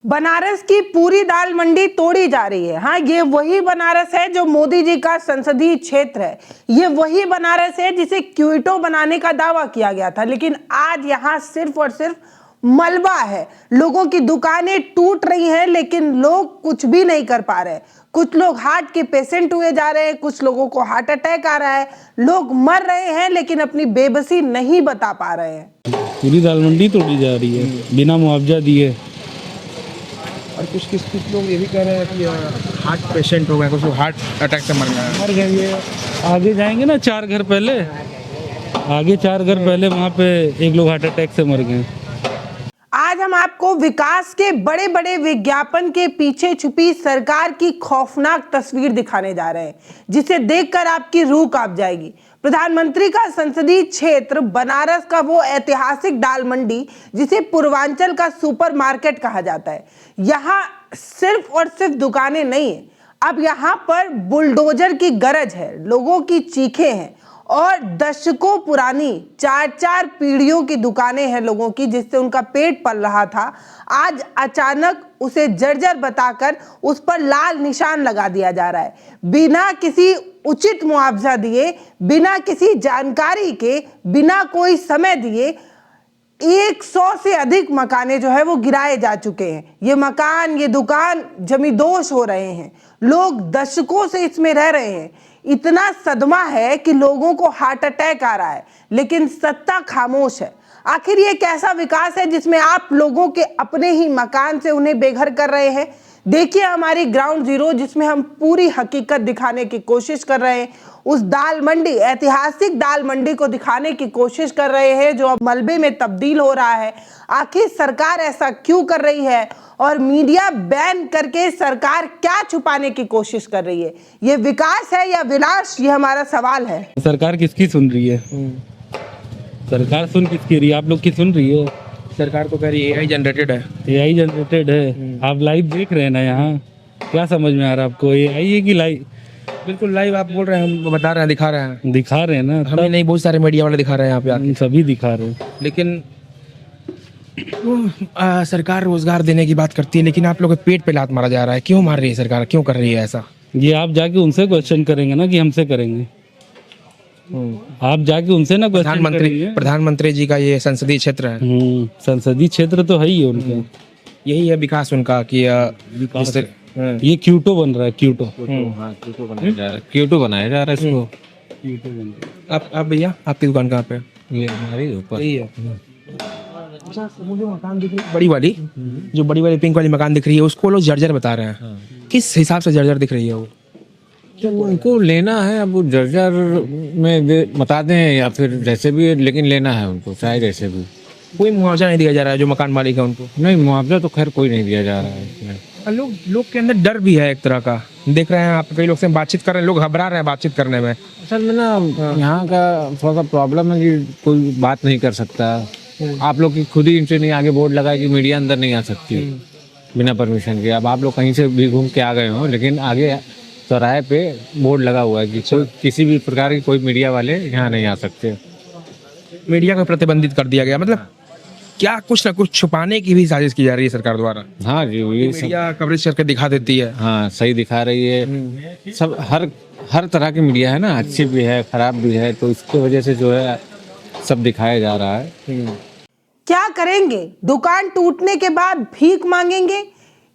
बनारस की पूरी दाल मंडी तोड़ी जा रही है। हाँ, ये वही बनारस है जो मोदी जी का संसदीय क्षेत्र है। ये वही बनारस है जिसे क्योटो बनाने का दावा किया गया था, लेकिन आज यहाँ सिर्फ और सिर्फ मलबा है। लोगों की दुकानें टूट रही हैं, लेकिन लोग कुछ भी नहीं कर पा रहे हैं। कुछ लोग हार्ट के पेशेंट हुए जा रहे हैं, कुछ लोगों को हार्ट अटैक आ रहा है, लोग मर रहे हैं, लेकिन अपनी बेबसी नहीं बता पा रहे हैं। पूरी दाल मंडी तोड़ी जा रही है बिना मुआवजा दिए। और कुछ लोग ये भी कह रहे हैं कि हार्ट पेशेंट हो गए, कुछ हार्ट अटैक से मर गए। ये आगे जाएंगे ना 4 घर पहले, आगे 4 घर पहले वहाँ पे एक लोग हार्ट अटैक से मर गए। आज हम आपको विकास के बड़े बड़े विज्ञापन के पीछे छुपी सरकार की खौफनाक तस्वीर दिखाने जा रहे हैं, जिसे देखकर आपकी रूह कांप जाएगी। प्रधानमंत्री का संसदीय क्षेत्र बनारस का वो ऐतिहासिक दाल मंडी जिसे पूर्वांचल का सुपरमार्केट कहा जाता है, यहाँ सिर्फ और सिर्फ दुकानें नहीं है, अब यहाँ पर बुलडोजर की गरज है, लोगों की चीखें हैं और दशकों पुरानी 4-4 पीढ़ियों की दुकानें हैं लोगों की, जिससे उनका पेट पल रहा था। आज अचानक उसे जर्जर बताकर उस पर लाल निशान लगा दिया जा रहा है, बिना किसी उचित मुआवजा दिए, बिना किसी जानकारी के, बिना कोई समय दिए 100 से अधिक मकाने जो है वो गिराए जा चुके हैं। ये मकान, ये दुकान जमींदोज हो रहे हैं, लोग दशकों से इसमें रह रहे हैं। इतना सदमा है कि लोगों को हार्ट अटैक आ रहा है, लेकिन सत्ता खामोश है। आखिर ये कैसा विकास है जिसमें आप लोगों के अपने ही मकान से उन्हें बेघर कर रहे हैं? देखिए हमारी ग्राउंड जीरो, जिसमें हम पूरी हकीकत दिखाने की कोशिश कर रहे हैं। उस दाल मंडी, ऐतिहासिक दाल मंडी को दिखाने की कोशिश कर रहे हैं जो अब मलबे में तब्दील हो रहा है। आखिर सरकार ऐसा क्यों कर रही है और मीडिया बैन करके सरकार क्या छुपाने की कोशिश कर रही है? ये विकास है या विनाश, ये हमारा सवाल है। सरकार किसकी सुन रही है? सरकार सुन किसकी रही है? आप लोग की सुन रही है? सरकार तो कह रही है AI जनरेटेड है। AI जनरेटेड है। आप लाइव देख रहे हैं ना, यहाँ क्या समझ में आ रहा है आपको? AI है कि लाइव? बिल्कुल लाइव आप बोल रहे हैं, हम बता रहे हैं, दिखा रहे हैं। दिखा रहे हैं ना, हमें नहीं, बहुत सारे मीडिया वाले दिखा रहे हैं यहाँ पे आके। सभी दिखा रहे हैं। लेकिन सरकार रोजगार देने की बात करती है, लेकिन आप लोग के पेट पे लात मारा जा रहा है। क्यों मार रही है सरकार, क्यों कर रही है ऐसा? ये आप जाके उनसे क्वेश्चन करेंगे ना कि हमसे करेंगे? आप जाके उनसे ना क्वेश्चन करेंगे। प्रधानमंत्री जी का ये संसदीय क्षेत्र है। संसदीय क्षेत्र तो है ही उनका। यही है विकास उनका कि ये क्यूटो बन रहा है, क्यूटो। क्यूटो बनाया जा रहा है इसको। आप भैया, आपकी दुकान कहाँ पे? ये हमारी ऊपर यही है। अच्छा, मुझे मकान दिख रही है बड़ी वाली, जो बड़ी वाली पिंक वाली मकान दिख रही है, उसको लोग जर्जर बता रहे हैं। किस हिसाब से जर्जर दिख रही है वो? तो उनको लेना है, अब वो जर्जर में बता दें या फिर जैसे भी, लेकिन लेना है उनको, चाहे जैसे भी। कोई मुआवजा नहीं दिया जा रहा है जो मकान मालिक है उनको? नहीं, मुआवजा तो खैर कोई नहीं दिया जा रहा है इसमें। लोग के अंदर डर भी है एक तरह का। देख रहे हैं आप, कई लोग से बातचीत कर रहे हैं, लोग घबरा रहे हैं बातचीत करने में। असल में ना यहाँ का थोड़ा सा प्रॉब्लम है कि कोई बात नहीं कर सकता। आप लोग की खुद ही इनसे नहीं आगे बोर्ड लगा कि मीडिया अंदर नहीं आ सकती बिना परमिशन के। अब आप लोग कहीं से भी घूम के आ गए हो, लेकिन आगे चौराहे पे बोर्ड लगा हुआ है कि कोई किसी भी प्रकार की कोई मीडिया वाले यहाँ नहीं आ सकते। मीडिया को प्रतिबंधित कर दिया गया, मतलब क्या कुछ ना कुछ छुपाने की भी साजिश की जा रही है सरकार द्वारा? हाँ जी, ये मीडिया कवरेज करके दिखा देती है। हाँ, सही दिखा रही है। सब हर तरह की मीडिया है ना, अच्छी भी है, खराब भी है, तो इसकी वजह से जो है सब दिखाया जा रहा है। क्या करेंगे? दुकान टूटने के बाद भीख मांगेंगे?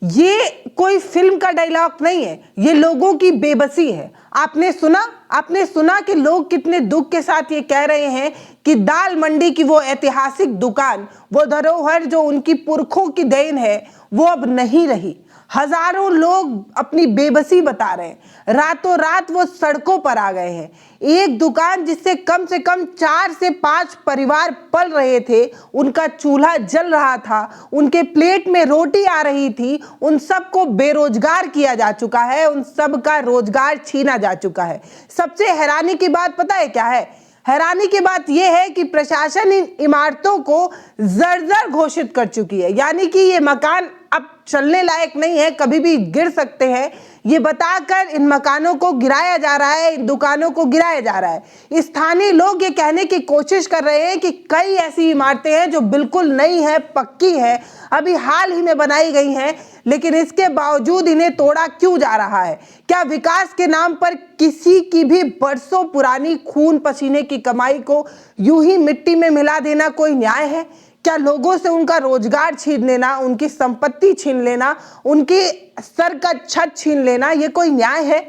ये कोई फिल्म का डायलॉग नहीं है, ये लोगों की बेबसी है। आपने सुना कि लोग कितने दुख के साथ ये कह रहे हैं कि दाल मंडी की वो ऐतिहासिक दुकान, वो धरोहर जो उनकी पुरखों की देन है, वो अब नहीं रही। हजारों लोग अपनी बेबसी बता रहे हैं, रातों रात वो सड़कों पर आ गए हैं। एक दुकान जिससे कम से कम 4 से 5 परिवार पल रहे थे, उनका चूल्हा जल रहा था, उनके प्लेट में रोटी आ रही थी, उन सबको बेरोजगार किया जा चुका है, उन सब का रोजगार छीना जा चुका है। सबसे हैरानी की बात पता है क्या है? हैरानी की बात यह है कि प्रशासन इन इमारतों को जर्जर घोषित कर चुकी है, यानी कि ये मकान अब चलने लायक नहीं है, कभी भी गिर सकते हैं, ये बताकर इन मकानों को गिराया जा रहा है, इन दुकानों को गिराया जा रहा है। स्थानीय लोग ये कहने की कोशिश कर रहे हैं कि कई ऐसी इमारतें हैं जो बिल्कुल नई है, पक्की है, अभी हाल ही में बनाई गई हैं, लेकिन इसके बावजूद इन्हें तोड़ा क्यों जा रहा है? क्या विकास के नाम पर किसी की भी बरसों पुरानी खून पसीने की कमाई को यूं ही मिट्टी में मिला देना कोई न्याय है? क्या लोगों से उनका रोजगार छीन लेना, उनकी संपत्ति छीन लेना, उनके सर का छत छीन लेना, ये कोई न्याय है?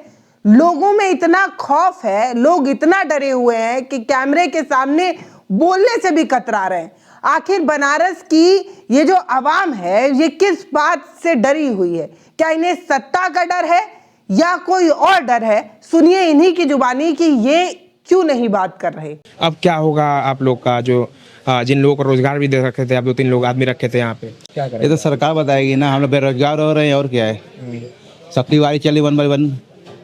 लोगों में इतना खौफ है, लोग इतना डरे हुए हैं कि कैमरे के सामने बोलने से भी कतरा रहे हैं। आखिर बनारस की ये जो आवाम है, ये किस बात से डरी हुई है? क्या इन्हें सत्ता का डर है या कोई और डर है? सुनिए इन्हीं की जुबानी कि ये क्यों नहीं बात कर रहे। अब क्या होगा आप लोग का, जो जिन लोगों को रोजगार भी दे रखे थे, आप 2-3 लोग आदमी रखे थे यहाँ पे, क्या करें? ये तो सरकार बताएगी ना, हम लोग बेरोजगार हो रहे हैं और क्या है। सबकी बारी चली 1 बाय 1,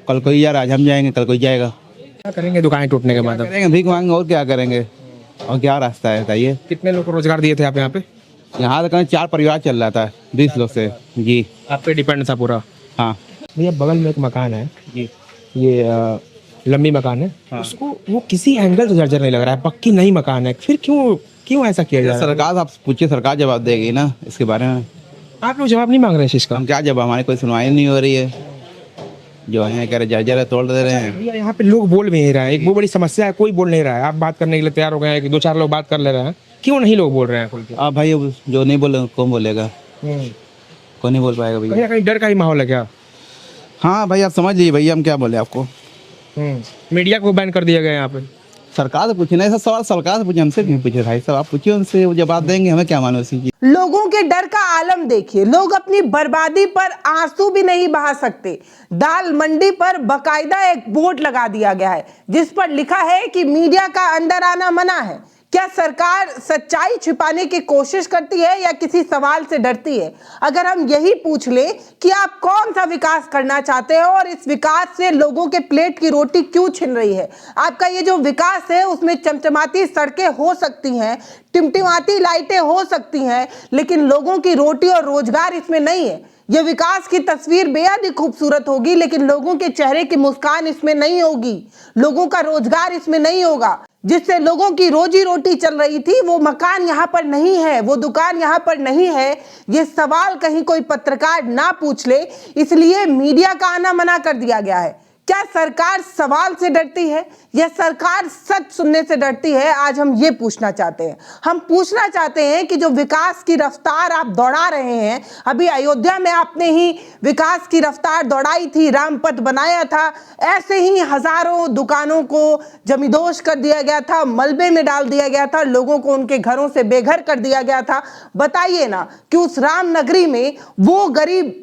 कल कोई यार, आज हम जाएंगे, कल कोई जाएगा। क्या करेंगे दुकानें टूटने के बाद? अब करेंगे, भीख मांगेंगे और क्या करेंगे, और क्या रास्ता है बताइए। कितने लोग को रोजगार दिए थे आप यहाँ पे? यहाँ तक 4 परिवार चल रहा था 20 लोग से जी। आप पे डिपेंड था पूरा? हाँ भैया बगल में एक मकान है जी, ये लंबी मकान है, हाँ। उसको वो किसी एंगल से जर्जर नहीं लग रहा है, पक्की नई मकान है, फिर क्यों ऐसा किया जा रहा है? सरकार आप पूछिए, सरकार जवाब देगी ना इसके बारे में। आप लोग जवाब नहीं मांग रहे हैं इसका? हम क्या जवाब, हमारी कोई सुनवाई नहीं हो रही है, जो है कह रहे जर्जर है तोड़ दे रहे हैं। भैया यहाँ पे लोग बोल भी नहीं रहे हैं, एक बहुत बड़ी समस्या है, कोई बोल नहीं रहा है। आप बात करने के लिए तैयार हो गए हैं कि 2-4 लोग बात कर ले रहे हैं, क्यों नहीं लोग बोल रहे हैं खुल के? आप भाई जो नहीं बोले कौन बोलेगा, कौन नहीं बोल पाएगा भैया। कहीं ना कहीं डर का ही माहौल है क्या? हाँ भाई आप समझ लीजिए भैया, हम क्या बोले आपको। मीडिया को बैन कर दिया गया यहाँ पे। सरकार से पूछे ना, ऐसा सवाल सरकार से पूछे, हमसे क्यों पूछे भाई साहब? आप पूछिए उनसे, वो जवाब देंगे, हमें क्या मालूम उसी चीज। लोगों के डर का आलम देखिए, लोग अपनी बर्बादी पर आंसू भी नहीं बहा सकते। दाल मंडी पर बकायदा एक बोर्ड लगा दिया गया है जिस पर लिखा है कि मीडिया का अंदर आना मना है। क्या सरकार सच्चाई छिपाने की कोशिश करती है या किसी सवाल से डरती है? अगर हम यही पूछ लें कि आप कौन सा विकास करना चाहते हो और इस विकास से लोगों के प्लेट की रोटी क्यों छिन रही है? आपका ये जो विकास है उसमें चमचमाती सड़कें हो सकती हैं, टिमटिमाती लाइटें हो सकती हैं, लेकिन लोगों की रोटी और रोजगार इसमें नहीं है। यह विकास की तस्वीर बेहद ही खूबसूरत होगी, लेकिन लोगों के चेहरे की मुस्कान इसमें नहीं होगी, लोगों का रोजगार इसमें नहीं होगा। जिससे लोगों की रोजी रोटी चल रही थी, वो मकान यहाँ पर नहीं है, वो दुकान यहाँ पर नहीं है। ये सवाल कहीं कोई पत्रकार ना पूछ ले, इसलिए मीडिया का आना मना कर दिया गया है। क्या सरकार सवाल से डरती है या सरकार सच सुनने से डरती है? आज हम ये पूछना चाहते हैं। हम पूछना चाहते हैं कि जो विकास की रफ्तार आप दौड़ा रहे हैं, अभी अयोध्या में आपने ही विकास की रफ्तार दौड़ाई थी, रामपथ बनाया था, ऐसे ही हजारों दुकानों को जमींदोज कर दिया गया था, मलबे में डाल दिया गया था, लोगों को उनके घरों से बेघर कर दिया गया था। बताइए ना कि उस राम नगरी में वो गरीब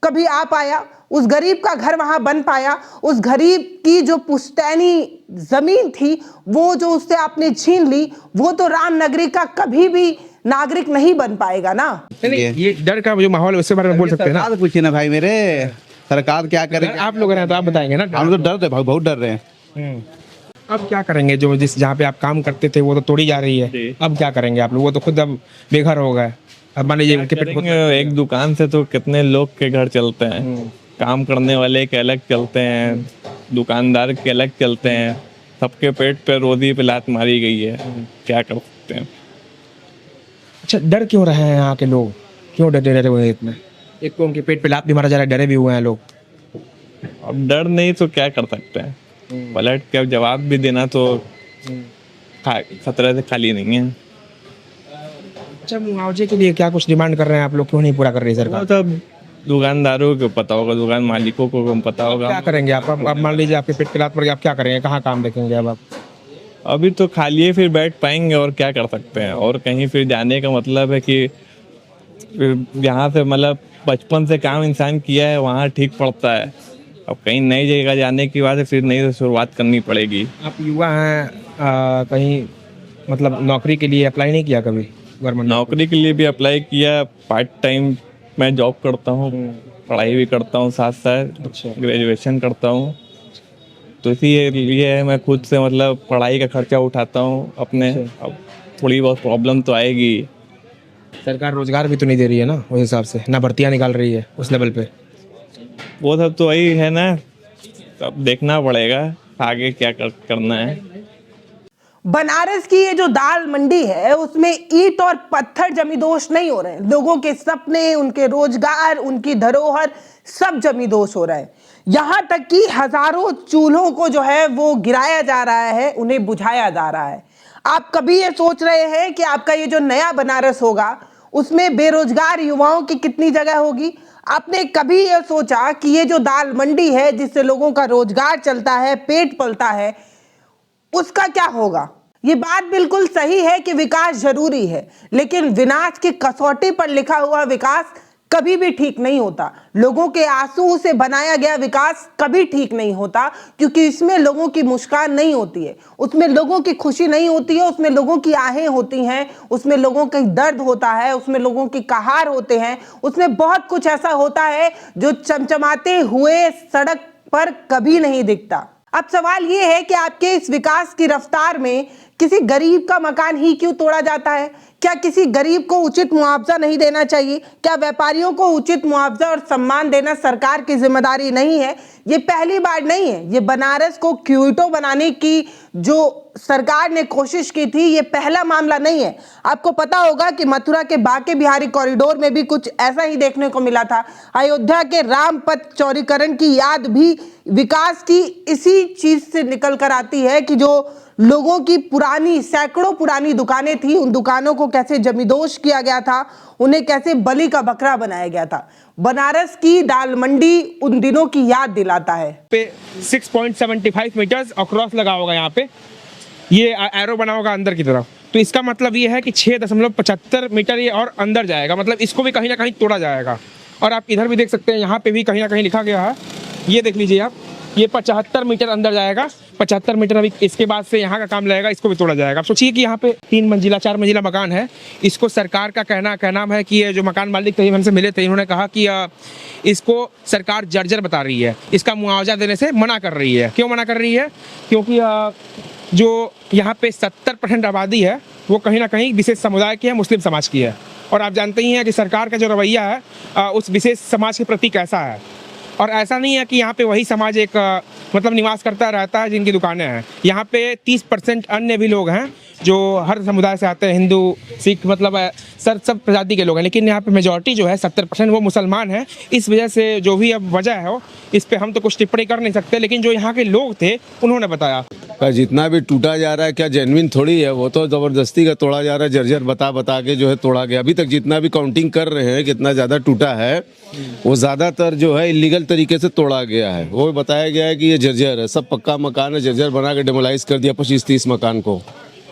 कभी आ पाया? उस गरीब का घर वहां बन पाया? उस गरीब की जो पुश्तैनी जमीन थी, वो जो उससे आपने छीन ली, वो तो राम नगरी का कभी भी नागरिक नहीं बन पाएगा ना। नहीं, ये डर का जो माहौल है उसके बारे में बोल सकते हैं ना? सरकार से पूछिए ना भाई मेरे, सरकार क्या करेगी। आप लोग हैं तो आप बताएंगे ना। हम तो डर रहे भाई, बहुत डर रहे हैं। अब क्या करेंगे? जो जहाँ पे आप काम करते थे वो तो तोड़ी जा रही है, अब क्या करेंगे आप लोग? वो तो खुद अब बेघर हो गए। अब मान लीजिए उनके पेट एक दुकान से तो कितने लोग के घर चलते हैं, काम करने वाले के अलग चलते हैं, दुकानदार के अलग चलते हैं, सबके पेट पे रोजी पे लात मारी गई है, क्या कर सकते हैं। अच्छा, डर क्यों रहे हैं यहाँ के लोग? क्यों डरे हुए हैं इतने? एक तो उनके पेट पे लात भी मारा जा रहा है, डरे भी हुए हैं लोग। अब डर नहीं तो क्या कर सकते हैं, पलट के अब जवाब भी देना तो खतरे से खाली नहीं है। अच्छा, मुआवजे के लिए क्या कुछ डिमांड कर रहे हैं आप लोग? क्यों नहीं पूरा कर रही सरकार? वो सब दुकानदारों को पता होगा, दुकान मालिकों को पता होगा। क्या करेंगे आप? अब मान लीजिए आपके पेट पे लात पड़ गई, आप क्या करेंगे? कहाँ काम देखेंगे अब आप? अभी तो खाली फिर बैठ पाएंगे और क्या कर सकते हैं, और कहीं फिर जाने का मतलब है कि फिर यहाँ से मतलब बचपन से काम इंसान किया है वहाँ ठीक पड़ता है, अब कहीं नई जगह जाने के बाद फिर नई शुरुआत करनी पड़ेगी। आप युवा हैं, कहीं मतलब नौकरी के लिए अप्लाई नहीं किया कभी? गवर्नमेंट नौकरी के लिए भी अप्लाई किया, पार्ट टाइम मैं जॉब करता हूँ, पढ़ाई भी करता हूँ, साथ साथ अच्छा। ग्रेजुएशन करता हूँ, तो इसीलिए मैं खुद से मतलब पढ़ाई का खर्चा उठाता हूँ अपने। अब थोड़ी बहुत प्रॉब्लम तो आएगी, सरकार रोजगार भी तो नहीं दे रही है ना उस हिसाब से, ना भर्तियां निकाल रही है उस लेवल पे। वो सब तो वही है ना, अब देखना पड़ेगा आगे क्या करना है। बनारस की ये जो दाल मंडी है उसमें ईंट और पत्थर जमींदोज नहीं हो रहे हैं। लोगों के सपने, उनके रोजगार, उनकी धरोहर सब जमींदोज हो रहे हैं। यहां तक कि हजारों चूल्हों को जो है वो गिराया जा रहा है, उन्हें बुझाया जा रहा है। आप कभी ये सोच रहे हैं कि आपका ये जो नया बनारस होगा उसमें बेरोजगार युवाओं की कितनी जगह होगी? आपने कभी ये सोचा कि ये जो दाल मंडी है जिससे लोगों का रोजगार चलता है, पेट पलता है, उसका क्या होगा? ये बात बिल्कुल सही है कि विकास जरूरी है, लेकिन विनाश की कसौटी पर लिखा हुआ विकास कभी भी ठीक नहीं होता। लोगों के आंसू से बनाया गया विकास कभी ठीक नहीं होता, क्योंकि इसमें लोगों की मुस्कान नहीं होती है, उसमें लोगों की खुशी नहीं होती है, उसमें लोगों की आहें होती हैं, उसमें लोगों का दर्द होता है, उसमें लोगों की कहार होते हैं, उसमें बहुत कुछ ऐसा होता है जो चमचमाते हुए सड़क पर कभी नहीं दिखता। अब सवाल ये है कि आपके इस विकास की रफ्तार में किसी गरीब का मकान ही क्यों तोड़ा जाता है? क्या किसी गरीब को उचित मुआवजा नहीं देना चाहिए? क्या व्यापारियों को उचित मुआवजा और सम्मान देना सरकार की जिम्मेदारी नहीं है? ये पहली बार नहीं है, ये बनारस को क्यूटो बनाने की जो सरकार ने कोशिश की थी, ये पहला मामला नहीं है। आपको पता होगा कि मथुरा के बांके बिहारी कॉरिडोर में भी कुछ ऐसा ही देखने को मिला था। अयोध्या के रामपथ चौड़ीकरण की याद भी विकास की इसी चीज से निकल कर आती है कि जो लोगों की पुरानी, सैकड़ों पुरानी दुकानें थी, उन दुकानों को कैसे जमींदोज किया गया था, उन्हें कैसे बलि का बकरा बनाया गया था। बनारस की दाल मंडी उन दिनों की याद दिलाता है। पे 6.75 मीटर्स और क्रॉस लगा होगा यहाँ पे, ये एरो बना होगा अंदर की तरफ, तो इसका मतलब ये है कि 6.75 मीटर ये और अंदर जाएगा, मतलब इसको भी कहीं ना कहीं तोड़ा जाएगा। और आप इधर भी देख सकते हैं, यहाँ पे भी कहीं ना कहीं लिखा गया है, ये देख लीजिए आप, ये 75 मीटर अंदर जाएगा। 75 मीटर अभी इसके बाद से यहाँ का काम लगेगा, इसको भी तोड़ा जाएगा। आप सोचिए कि यहाँ पे 3 मंजिला 4 मंजिला मकान है, इसको सरकार का कहना है कि ये जो मकान मालिक थे हमसे मिले थे, इन्होंने कहा कि इसको सरकार जर्जर बता रही है, इसका मुआवजा देने से मना कर रही है। क्यों मना कर रही है? क्योंकि जो यहाँ पे 70% आबादी है वो कहीं ना कहीं विशेष समुदाय की है, मुस्लिम समाज की है। और आप जानते ही हैं कि सरकार का जो रवैया है उस विशेष समाज के प्रति कैसा है। और ऐसा नहीं है कि यहाँ पे वही समाज एक मतलब निवास करता रहता है जिनकी दुकानें हैं। यहाँ पे 30% अन्य भी लोग हैं जो हर समुदाय से आते हैं, हिंदू, सिख, मतलब सब प्रजाति के लोग हैं। लेकिन यहाँ पे मेजॉरिटी जो है 70% वो मुसलमान है। इस वजह से जो भी अब वजह है इस पे हम तो कुछ टिप्पणी कर नहीं सकते, लेकिन जो यहाँ के लोग थे उन्होंने बताया। जितना भी टूटा जा रहा है क्या जेन्युइन थोड़ी है, वो तो जबरदस्ती का तोड़ा जा रहा है, जर्जर बता के जो है तोड़ा गया। अभी तक जितना भी काउंटिंग कर रहे हैं कितना ज़्यादा टूटा है, वो ज़्यादातर जो है इलीगल तरीके से तोड़ा गया है। वो बताया गया है कि ये जर्जर है, सब पक्का मकान है, जर्जर बना के डेमोलाइज कर दिया 25-30 मकान को।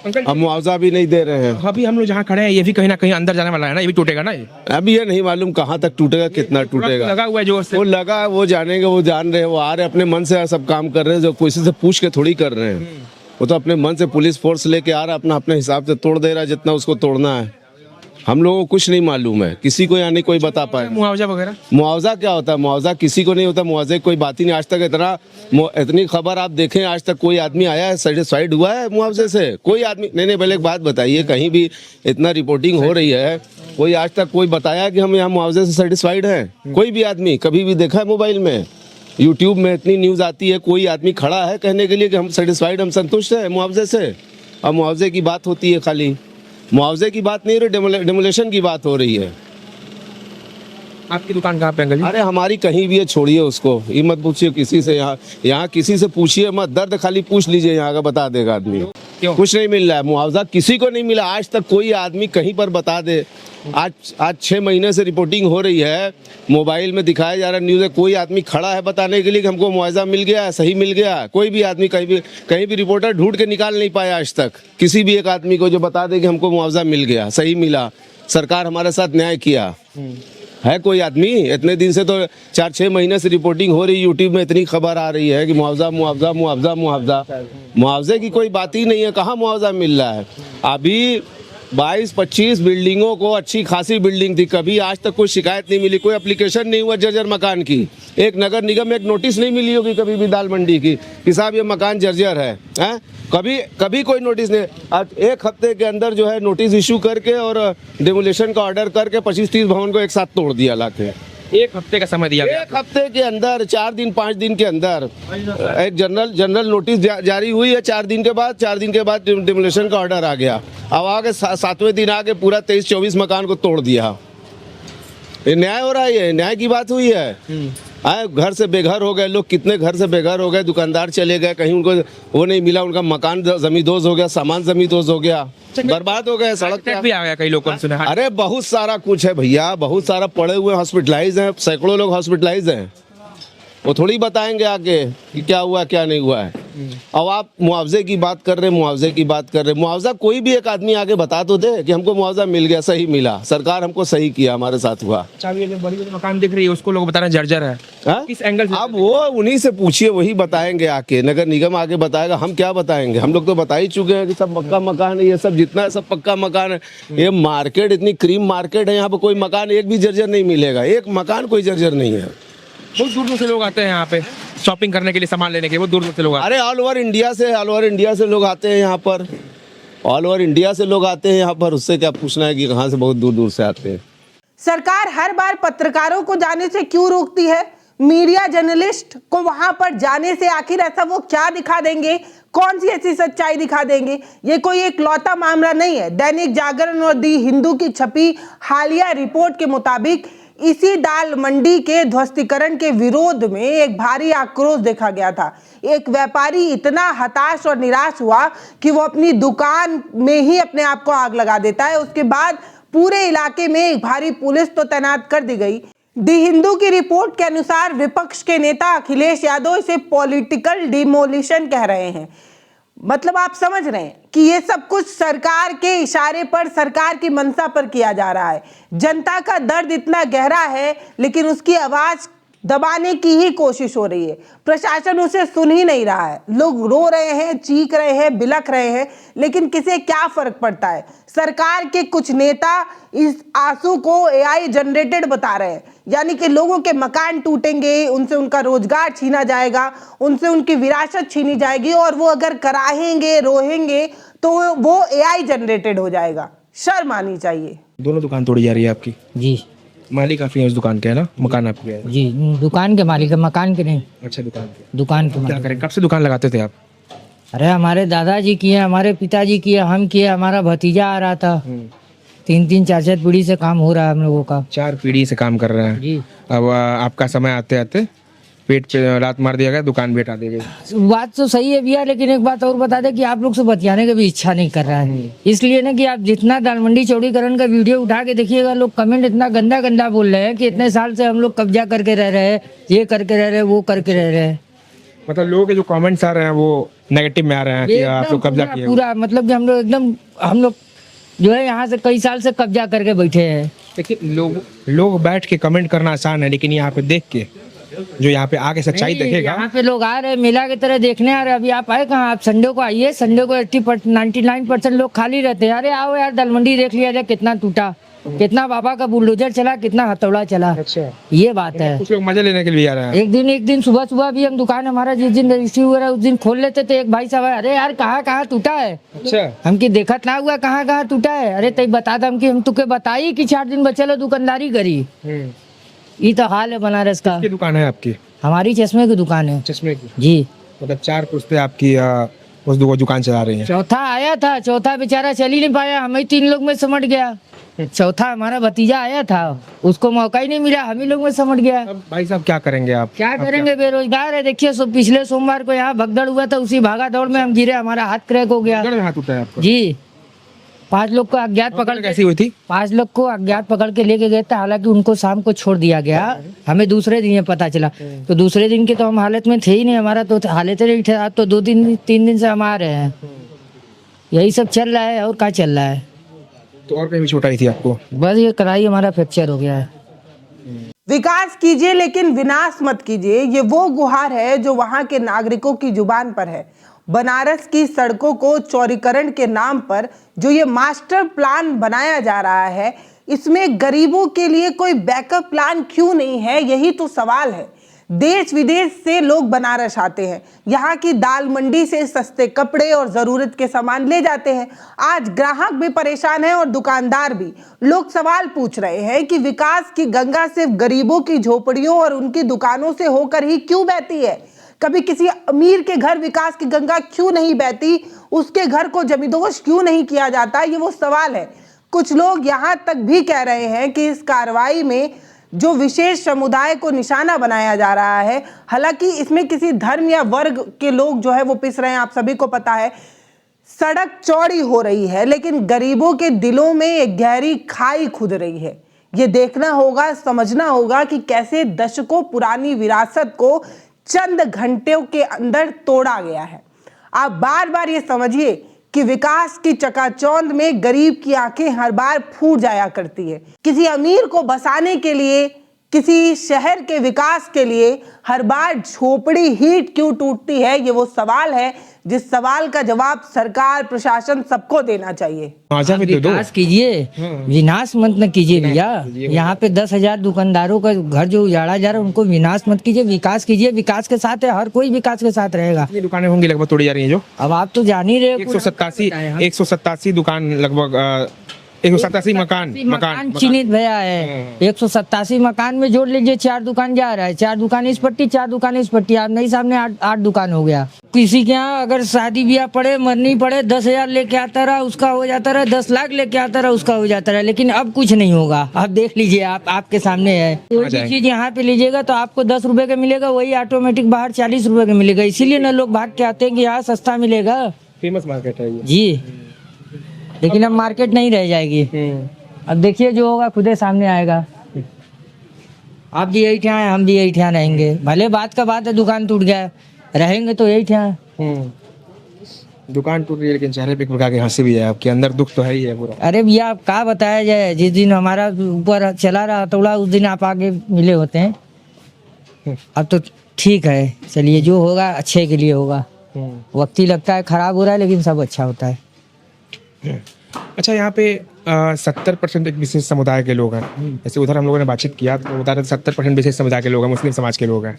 अब मुआवजा भी नहीं दे रहे हैं। अभी हम लोग जहाँ खड़े हैं ये भी कहीं ना कहीं अंदर जाने वाला है ना, ये भी टूटेगा ना। ये अभी ये नहीं मालूम कहाँ तक टूटेगा, कितना टूटेगा। लगा हुआ है जोर से, वो लगा है, वो जानेंगे, वो जान रहे हैं, वो आ रहे अपने मन से सब काम कर रहे हैं, जो किसी से पूछ के थोड़ी कर रहे हैं। वो तो अपने मन से पुलिस फोर्स लेके आ रहा है, अपने हिसाब से तोड़ दे रहा है जितना उसको तोड़ना है। हम लोगों को कुछ नहीं मालूम है, किसी को यानी कोई बता पाए। मुआवजा वगैरह, मुआवजा क्या होता है? मुआवजा किसी को नहीं होता, मुआवजे कोई बात ही नहीं। आज तक इतनी खबर आप देखें, आज तक कोई आदमी आया है सेटिस्फाइड हुआ है मुआवजे से? कोई आदमी नहीं। पहले एक बात बताइए, कहीं भी इतना रिपोर्टिंग हो रही है, कोई आज तक कोई बताया कि हम यहाँ मुआवजे से सेटिस्फाइड हैं? कोई भी आदमी कभी भी देखा है? मोबाइल में, यूट्यूब में इतनी न्यूज़ आती है, कोई आदमी खड़ा है कहने के लिए कि हम सेटिस्फाइड, हम संतुष्ट हैं मुआवजे से? अब मुआवजे की बात होती है, खाली मुआवजे की बात नहीं हो रही, डेमोलेशन की बात हो रही है। आपकी दुकान कहाँ पे अंकल जी? अरे हमारी कहीं भी है, छोड़िए उसको, ये मत पूछिए किसी से। यहाँ किसी से पूछिए मत, दर्द खाली पूछ लीजिए, यहाँ का बता देगा आदमी। क्यों? कुछ नहीं मिल रहा है, मुआवजा किसी को नहीं मिला आज तक। कोई आदमी कहीं पर बता दे। आज 6 महीने से रिपोर्टिंग हो रही है, मोबाइल में दिखाया जा रहा है, न्यूज़ है, कोई आदमी खड़ा है बताने के लिए कि हमको मुआवजा मिल गया, सही मिल गया? कोई भी आदमी कहीं भी रिपोर्टर ढूंढ के निकाल नहीं पाया आज तक किसी भी एक आदमी को जो बता दे कि हमको मुआवजा मिल गया, सही मिला, सरकार हमारे साथ न्याय किया। है कोई आदमी? इतने दिन से तो 4-6 महीने से रिपोर्टिंग हो रही है, यूट्यूब में इतनी खबर आ रही है कि मुआवजा मुआवजा मुआवजा मुआवजा। मुआवजे की कोई बात ही नहीं है, कहाँ मुआवजा मिल रहा है? अभी 22-25 बिल्डिंगों को, अच्छी खासी बिल्डिंग थी, कभी आज तक कोई शिकायत नहीं मिली, कोई एप्लीकेशन नहीं हुआ जर्जर मकान की। एक नगर निगम में एक नोटिस नहीं मिली होगी कभी भी दाल मंडी की कि साहब ये मकान जर्जर है, हैं? कभी कोई नोटिस नहीं। आज एक हफ्ते के अंदर जो है नोटिस इशू करके और डिमोलिशन का ऑर्डर करके 25-30 भवन को एक साथ तोड़ दिया लाके। एक हफ्ते का समय दिया गया। एक हफ्ते के अंदर 4 दिन 5 दिन के अंदर एक जनरल नोटिस जारी हुई है। 4 दिन के बाद डिमोलिशन का ऑर्डर आ गया। अब आगे 7वें दिन आके पूरा 23-24 मकान को तोड़ दिया। ये न्याय हो रहा है? ये न्याय की बात हुई है? आए घर से बेघर हो गए लोग, कितने घर से बेघर हो गए, दुकानदार चले गए, कहीं उनको वो नहीं मिला, उनका मकान जमींदोज हो गया, सामान जमींदोज हो गया, बर्बाद हो गए, सड़क अटैक भी आ गया कई लोगों ने सुना है। अरे बहुत सारा कुछ है भैया, बहुत सारा पड़े हुए हॉस्पिटलाइज हैं, सैकड़ों लोग हॉस्पिटलाइज हैं। वो थोड़ी बताएंगे आगे कि क्या हुआ क्या नहीं हुआ है। अब आप मुआवजे की बात कर रहे, मुआवजा कोई भी एक आदमी आगे बता तो दे कि हमको मुआवजा मिल गया, सही मिला, सरकार हमको सही किया, हमारे साथ हुआ। ये जो बड़ी मकान दिख रही है उसको लोग बता रहे हैं जर्जर है। किस एंगल से? अब वो उन्हीं से पूछिए, वही बताएंगे आके, नगर निगम आगे बताएगा, हम क्या बताएंगे? हम लोग तो बता ही चुके हैं कि सब पक्का मकान है, ये सब जितना है सब पक्का मकान है। ये मार्केट इतनी क्रीम मार्केट है, यहाँ पर कोई मकान एक भी जर्जर नहीं मिलेगा, एक मकान कोई जर्जर नहीं है। बहुत दूर दूर से लोग आते हैं यहाँ पे शॉपिंग करने के लिए, सामान लेने के लिए, बहुत दूर दूर से लोग आते अरे ऑल ओवर इंडिया से लोग आते हैं यहाँ पर, ऑल ओवर इंडिया से लोग आते हैं यहाँ पर। उससे क्या पूछना है कि कहाँ से बहुत दूर दूर से आते हैं। सरकार हर बार पत्रकारों को जाने से क्यों रोकती है? मीडिया जर्नलिस्ट को वहां पर जाने से आखिर ऐसा वो क्या दिखा देंगे? कौन सी ऐसी सच्चाई दिखा देंगे? ये कोई एक लौता मामला नहीं है। दैनिक जागरण और दी हिंदू की छपी हालिया रिपोर्ट के मुताबिक इसी दाल मंडी के ध्वस्तीकरण के विरोध में एक भारी आक्रोश देखा गया था। एक व्यापारी इतना हताश और निराश हुआ कि वो अपनी दुकान में ही अपने आप को आग लगा देता है। उसके बाद पूरे इलाके में एक भारी पुलिस तो तैनात कर दी गई। दी हिंदू की रिपोर्ट के अनुसार विपक्ष के नेता अखिलेश यादव इसे पॉलिटिकल डिमोलिशन कह रहे हैं। मतलब आप समझ रहे हैं कि ये सब कुछ सरकार के इशारे पर, सरकार की मंशा पर किया जा रहा है। जनता का दर्द इतना गहरा है लेकिन उसकी आवाज दबाने की ही कोशिश हो रही है। प्रशासन उसे सुन ही नहीं रहा है। लोग रो रहे हैं, चीख रहे हैं, बिलख रहे हैं, लेकिन किसे क्या फर्क पड़ता है? सरकार के कुछ नेता इस आंसू को एआई जनरेटेड बता रहे हैं, यानी कि लोगों के मकान टूटेंगे, उनसे उनका रोजगार छीना जाएगा, उनसे उनकी विरासत छीनी जाएगी, और वो अगर कराहेंगे, रोहेंगे तो वो एआई जनरेटेड हो जाएगा। शर्म आनी चाहिए। दोनों दुकान तोड़ी जा रही है आपकी? जी। मालिक काफी है उस दुकान के, है ना? मकान आपके है? जी, दुकान के मालिक है, मकान के नहीं। अच्छा, दुकान के। दुकान के क्या मालिक। करें, कब से दुकान लगाते थे आप? अरे हमारे दादाजी किए, हमारे पिताजी किए, हम किए, हमारा भतीजा आ रहा था। 3-3 4-4 पीढ़ी से काम हो रहा है हम लोगों का। 4 पीढ़ी से काम कर रहे हैं। जी। अब आपका समय आते आते पेट पे लात मार दिया गया, दुकान बेटा दी गई। बात तो सही है भैया, लेकिन एक बात और बता दे कि आप लोग से बतियाने की भी इच्छा नहीं कर रहा है। इसलिए ना कि आप जितना दाल मंडी चौड़ीकरण का वीडियो उठा के देखिएगा, लोग कमेंट इतना गंदा गंदा बोल रहे हैं कि इतने साल से हम लोग कब्जा करके रह रहे हैं, ये करके रह रहे हैं, वो करके रह रहे हैं। मतलब लोगों के जो कमेंट्स आ रहे हैं वो नेगेटिव में आ रहे हैं कि आप लोग कब्जा किए। पूरा मतलब कि हम लोग जो है यहाँ से कई साल से कब्जा करके बैठे हैं। लेकिन लोग बैठ के कमेंट करना आसान है, लेकिन यहाँ पे देख के जो यहाँ पे आके सच्चाई देखेगा। यहाँ पे लोग आ रहे हैं, मेला की तरह देखने आ रहे हैं। अभी आप आए कहाँ? आप संडे को आइए, संडे को 99% लोग खाली रहते हैं। अरे आओ यार, दाल मंडी देख लिया जाए, कितना टूटा, कितना बाबा का बुलडोजर चला, कितना हथौड़ा चला। अच्छा, ये बात है। कुछ लोग मजे लेने के लिए आ रहे हैं। एक दिन सुबह भी हम दुकान, हमारा जिस दिन रजिस्ट्री हुआ उस दिन खोल लेते थे। एक भाई साहब, अरे यार कहाँ टूटा है? अच्छा, हम की देखत ना हुआ कहाँ टूटा है? अरे तई बता दम कि हम तुके बताई कि 4 दिन बचे दुकानदारी करी। ये तो हाल है बनारस का। किसकी दुकान है आपकी? हमारी चश्मे की दुकान है। चश्मे की? जी। मतलब 4 पुश्ते आपकी उस दुकान चला रही है। चौथा आया था, चौथा बेचारा चल ही नहीं पाया, हमें 3 लोग में समझ गया। चौथा हमारा भतीजा आया था, उसको मौका ही नहीं मिला, हम ही लोग में समझ गया। अब भाई साहब क्या करेंगे आप? क्या करेंगे, बेरोजगार है। देखिए पिछले सोमवार को यहाँ भगदड़ हुआ था, उसी भागा दौड़ में हम गिरे, हमारा हाथ क्रैक हो गया। हाथ उठा है आपका? जी। 5 लोग को अज्ञात पकड़ कैसी हुई थी? 5 लोग को अज्ञात पकड़ के लेके गए थे। हालांकि उनको शाम को छोड़ दिया गया, हमें दूसरे दिन ये पता चला। तो दूसरे दिन के तो हम हालत में थे ही नहीं, हमारा तो हालत नहीं था। तो 2-3 दिन से हम आ रहे हैं, यही सब चल रहा है। और क्या चल रहा है? तो और कहीं भी चोट आई थी आपको? बस ये कलाई हमारा फ्रैक्चर हो गया है। विकास कीजिए लेकिन विनाश मत कीजिए, ये वो गुहार है जो वहां के नागरिकों की जुबान पर है। बनारस की सड़कों को चौड़ीकरण के नाम पर जो ये मास्टर प्लान बनाया जा रहा है, इसमें गरीबों के लिए कोई बैकअप प्लान क्यों नहीं है, यही तो सवाल है। देश विदेश से लोग बनारस आते हैं, यहाँ की दाल मंडी से सस्ते कपड़े और ज़रूरत के सामान ले जाते हैं। आज ग्राहक भी परेशान है और दुकानदार भी। लोग सवाल पूछ रहे हैं कि विकास की गंगा सिर्फ गरीबों की झोपड़ियों और उनकी दुकानों से होकर ही क्यों बहती है? कभी किसी अमीर के घर विकास की गंगा क्यों नहीं बहती? उसके घर को जमींदोज क्यों नहीं किया जाता? ये वो सवाल है। कुछ लोग यहाँ तक भी कह रहे हैं कि इस कार्रवाई में जो विशेष समुदाय को निशाना बनाया जा रहा है, हालांकि इसमें किसी धर्म या वर्ग के लोग जो है वो पिस रहे हैं, आप सभी को पता है। सड़क चौड़ी हो रही है, लेकिन गरीबों के दिलों में एक गहरी खाई खुद रही है। ये देखना होगा, समझना होगा कि कैसे दशकों पुरानी विरासत को चंद घंटों के अंदर तोड़ा गया है। आप बार बार ये समझिए कि विकास की चकाचौंध में गरीब की आंखें हर बार फूट जाया करती है। किसी अमीर को बसाने के लिए, किसी शहर के विकास के लिए हर बार झोपड़ी ही क्यों टूटती है, ये वो सवाल है जिस सवाल का जवाब सरकार, प्रशासन सबको देना चाहिए। विकास कीजिए, विनाश मत न कीजिए भैया। यहाँ पे 10,000 दुकानदारों का घर जो उजाड़ा जा रहा है, उनको विनाश मत कीजिए, विकास कीजिए। विकास के साथ है, हर कोई विकास के साथ रहेगा। कितनी दुकानें होंगी लगभग तोड़ी जा रही हैं जो? अब आप तो जान ही रहे हो, 187 दुकान लगभग 187 मकान चिन्हित भैया है। 187 मकान में जोड़ लीजिए, 4 दुकान जा रहा है, 4 दुकान इस पट्टी, 4 दुकान इस पट्टी, आप नहीं सामने 8 दुकान हो गया। किसी के यहाँ अगर शादी ब्याह पड़े, मरनी पड़े, 10,000 लेके आता रहा, उसका हो जाता रहा, 10 लाख लेके आता रहा, उसका हो जाता रहा। लेकिन अब कुछ नहीं होगा। आप देख लीजिए, आपके सामने है। कोई भी चीज यहाँ पे लीजिएगा तो आपको 10 रुपए का मिलेगा, वही ऑटोमेटिक बाहर 40 रुपए का मिलेगा। इसीलिए ना लोग भाग के आते हैं कि यहाँ सस्ता मिलेगा। फेमस मार्केट है ये जी, लेकिन अब मार्केट नहीं रह जाएगी। अब देखिए जो होगा खुद ही सामने आएगा। आप भी यही ठिया हैं, हम भी यही ठिया रहेंगे। भले बात का बात है, दुकान टूट गया, रहेंगे तो यही ठिया। दुकान टूट रही है, लेकिन चेहरे पे एक प्रकार की हंसी भी है, आपके अंदर दुख तो है ही है पूरा। अरे भैया, आप क्या बताया जाए, जिस दिन हमारा ऊपर चला रहा हथौड़ा, उस दिन आप आगे मिले होते हैं। अब तो ठीक है, चलिए जो होगा अच्छे के लिए होगा। वक्त ही लगता है, खराब हो रहा है, लेकिन सब अच्छा होता है। अच्छा, यहाँ पे 70% एक विशेष समुदाय के लोग हैं। जैसे उधर हम लोगों ने बातचीत किया तो उधर 70% विशेष समुदाय के लोग हैं, मुस्लिम समाज के लोग हैं।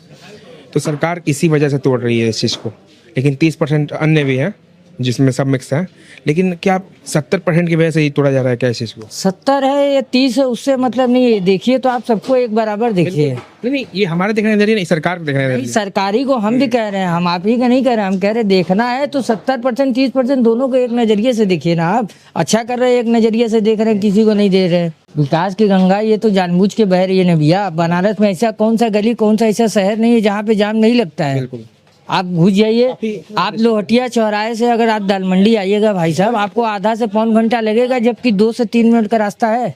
तो सरकार इसी वजह से तोड़ रही है इस चीज़ को, लेकिन 30% अन्य भी हैं जिसमें सब मिक्स है। लेकिन क्या 70% की वजह से ही तोड़ा जा रहा है क्या इस चीज़ को? 70 है या 30 है, उससे मतलब नहीं है। देखिए तो आप सबको एक बराबर देखिए। नहीं, ये हमारे देखने नजरिए नहीं, सरकार को देखने नजरिए। सरकारी को हम भी कह रहे हैं, हम आप ही का नहीं कह रहे हैं। हम कह रहे हैं देखना है तो 70% 30% दोनों को एक नजरिए से देखिए ना। आप अच्छा कर रहे हैं, एक नजरिए से देख रहे हैं, किसी को नहीं दे रहे। विकास की गंगा ये तो जानबूझ के बह रही है ना भैया। बनारस में ऐसा कौन सा गली, कौन सा ऐसा शहर नहीं है जहाँ पे जाम नहीं लगता है। आप घुस जाइए, आप लोहटिया चौराहे से अगर आप दाल मंडी आइएगा भाई साहब, आपको आधा से पौन घंटा लगेगा, जबकि 2 से 3 मिनट का रास्ता है।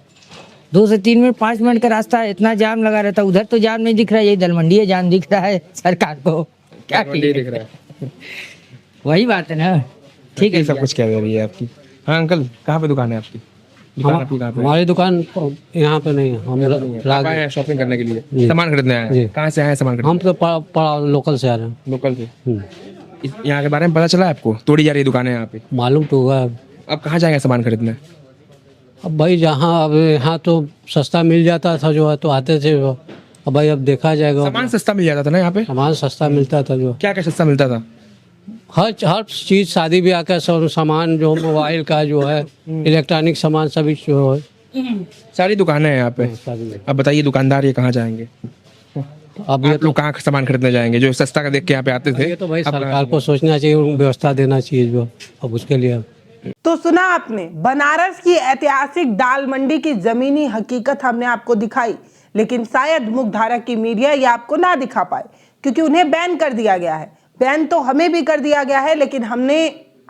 2 से 3 मिनट 5 मिनट का रास्ता है, इतना जाम लगा रहता है। उधर तो जाम नहीं दिख रहा है, यही दाल मंडी है जाम दिख रहा है सरकार को। क्या दिख रहा है? वही बात है ना। ठीक है, सब कुछ क्या रही है आपकी? हाँ अंकल, कहाँ पे दुकान है आपकी? हमारी दुकान यहाँ पे नहीं है, हम शॉपिंग करने के लिए सामान खरीदने आए हैं। कहाँ से आए हैं सामान खरीदने? हम तो लोकल से आ रहे हैं। लोकल से। यहाँ के बारे में पता चला है आपको? तोड़ी जा रही दुकानें यहाँ पे? मालूम तो हुआ। अब कहाँ जाएंगे सामान खरीदने? अब भाई जहाँ, अब यहाँ तो सस्ता मिल जाता था जो है, तो आते थे। अब भाई अब देखा जाएगा। सामान सस्ता मिल जाता था ना यहाँ पे? सामान सस्ता मिलता था जो। क्या क्या सस्ता मिलता था? हर चीज, शादी ब्याह का सामान, जो मोबाइल का जो है, इलेक्ट्रॉनिक सामान सभी जो है, सारी दुकानें हैं यहाँ पे। अब बताइए दुकानदार ये कहाँ जाएंगे? अब आप लोग कहाँ सामान खरीदने जाएंगे जो सस्ता का देख के यहाँ पे आते थे? ये तो भाई सरकार को सोचना चाहिए, व्यवस्था देना चाहिए जो। अब उसके लिए तो सुना आपने, बनारस की ऐतिहासिक दाल मंडी की जमीनी हकीकत हमने आपको दिखाई, लेकिन शायद मुख्यधारा की मीडिया ये आपको ना दिखा पाए, क्योंकि उन्हें बैन कर दिया गया है। बैन तो हमें भी कर दिया गया है, लेकिन हमने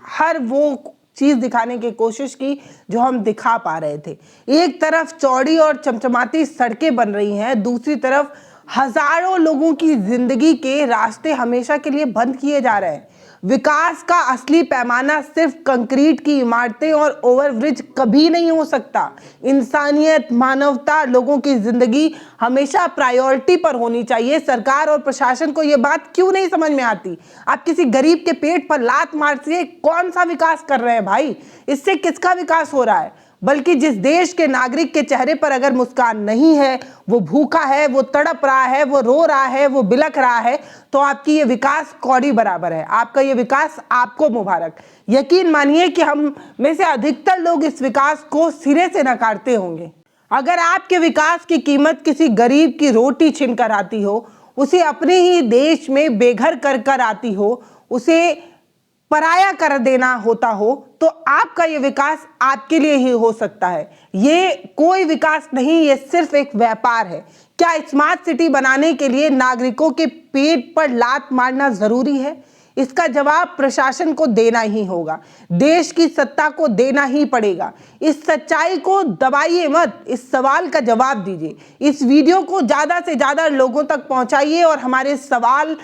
हर वो चीज दिखाने की कोशिश की जो हम दिखा पा रहे थे। एक तरफ चौड़ी और चमचमाती सड़कें बन रही हैं, दूसरी तरफ हजारों लोगों की जिंदगी के रास्ते हमेशा के लिए बंद किए जा रहे हैं। विकास का असली पैमाना सिर्फ कंक्रीट की इमारतें और ओवरब्रिज कभी नहीं हो सकता। इंसानियत, मानवता, लोगों की जिंदगी हमेशा प्रायोरिटी पर होनी चाहिए। सरकार और प्रशासन को यह बात क्यों नहीं समझ में आती? आप किसी गरीब के पेट पर लात मारते कौन सा विकास कर रहे हैं भाई? इससे किसका विकास हो रहा है? बल्कि जिस देश के नागरिक के चेहरे पर अगर मुस्कान नहीं है, वो भूखा है, वो तड़प रहा है, वो रो रहा है, वो बिलख रहा है, तो आपकी ये विकास कौड़ी बराबर है। आपका ये विकास आपको मुबारक। यकीन मानिए कि हम में से अधिकतर लोग इस विकास को सिरे से नकारते होंगे। अगर आपके विकास की कीमत किसी गरीब की रोटी छीन कर आती हो, उसे अपने ही देश में बेघर कर आती हो, उसे पराया कर देना होता हो, तो आपका ये विकास आपके लिए ही हो सकता है। ये कोई विकास नहीं, ये सिर्फ एक व्यापार है। क्या स्मार्ट सिटी बनाने के लिए नागरिकों के पेट पर लात मारना जरूरी है? इसका जवाब प्रशासन को देना ही होगा, देश की सत्ता को देना ही पड़ेगा। इस सच्चाई को दबाइए मत, इस सवाल का जवाब दीजिए। इस वीडियो को ज्यादा से ज्यादा लोगों तक पहुंचाइए और हमारे सवाल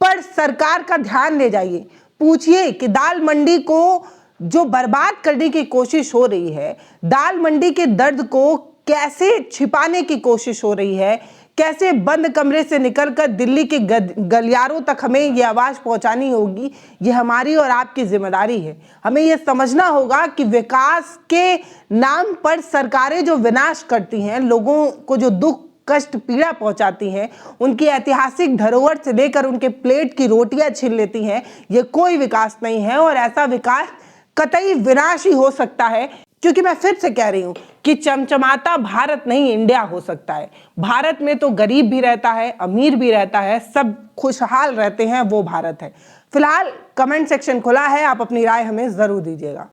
पर सरकार का ध्यान ले जाइए। पूछिए कि दाल मंडी को जो बर्बाद करने की कोशिश हो रही है, दाल मंडी के दर्द को कैसे छिपाने की कोशिश हो रही है, कैसे बंद कमरे से निकलकर दिल्ली के गलियारों तक हमें ये आवाज पहुंचानी होगी, ये हमारी और आपकी जिम्मेदारी है। हमें ये समझना होगा कि विकास के नाम पर सरकारें जो विनाश करती हैं, लोगों को जो दुख, कष्ट, पीड़ा पहुंचाती हैं, उनकी ऐतिहासिक धरोहर से लेकर उनके प्लेट की रोटियां छीन लेती हैं, ये कोई विकास नहीं है। और ऐसा विकास कतई विनाशी हो सकता है, क्योंकि मैं फिर से कह रही हूं कि चमचमाता भारत नहीं, इंडिया हो सकता है। भारत में तो गरीब भी रहता है, अमीर भी रहता है, सब खुशहाल रहते हैं, वो भारत है। फिलहाल कमेंट सेक्शन खुला है, आप अपनी राय हमें जरूर दीजिएगा।